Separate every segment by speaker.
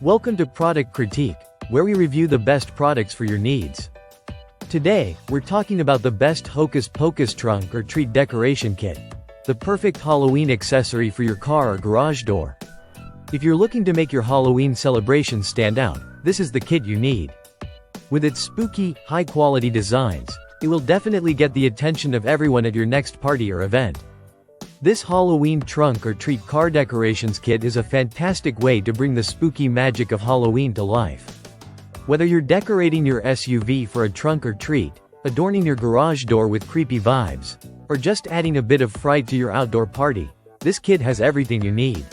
Speaker 1: Welcome to Product Critique, where we review the best products for your needs. Today, we're talking about the best Hocus Pocus trunk or treat decoration kit. The perfect Halloween accessory for your car or garage door. If you're looking to make your Halloween celebration stand out, this is the kit you need. With its spooky, high-quality designs, it will definitely get the attention of everyone at your next party or event. This Halloween trunk or treat car decorations kit is a fantastic way to bring the spooky magic of Halloween to life. Whether you're decorating your SUV for a trunk or treat, adorning your garage door with creepy vibes, or just adding a bit of fright to your outdoor party, this kit has everything you need.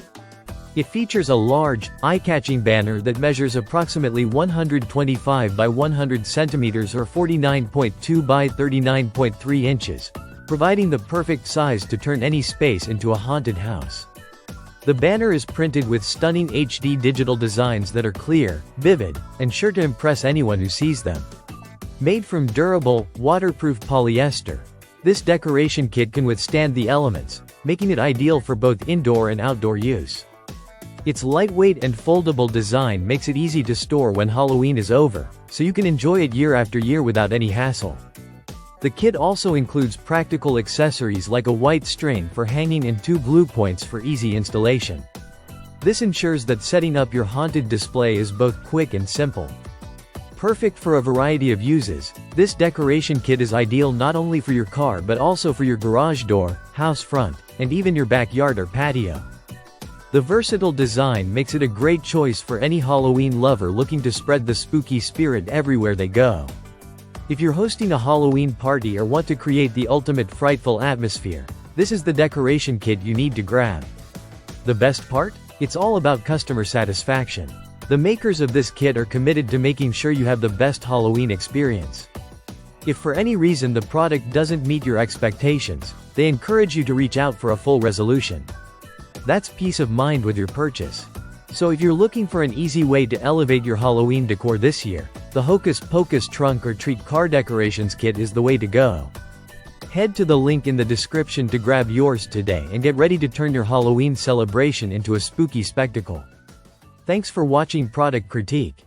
Speaker 1: It features a large, eye-catching banner that measures approximately 125 by 100 centimeters or 49.2 by 39.3 inches, providing the perfect size to turn any space into a haunted house. The banner is printed with stunning HD digital designs that are clear, vivid, and sure to impress anyone who sees them. Made from durable, waterproof polyester, this decoration kit can withstand the elements, making it ideal for both indoor and outdoor use. Its lightweight and foldable design makes it easy to store when Halloween is over, so you can enjoy it year after year without any hassle. The kit also includes practical accessories like a white string for hanging and 2 glue points for easy installation. This ensures that setting up your haunted display is both quick and simple. Perfect for a variety of uses, this decoration kit is ideal not only for your car but also for your garage door, house front, and even your backyard or patio. The versatile design makes it a great choice for any Halloween lover looking to spread the spooky spirit everywhere they go. If you're hosting a Halloween party or want to create the ultimate frightful atmosphere, this is the decoration kit you need to grab. The best part? It's all about customer satisfaction. The makers of this kit are committed to making sure you have the best Halloween experience. If for any reason the product doesn't meet your expectations, they encourage you to reach out for a full resolution. That's peace of mind with your purchase. So if you're looking for an easy way to elevate your Halloween decor this year, the Hocus Pocus trunk or treat car decorations kit is the way to go. Head to the link in the description to grab yours today and get ready to turn your Halloween celebration into a spooky spectacle. Thanks for watching Product Critique.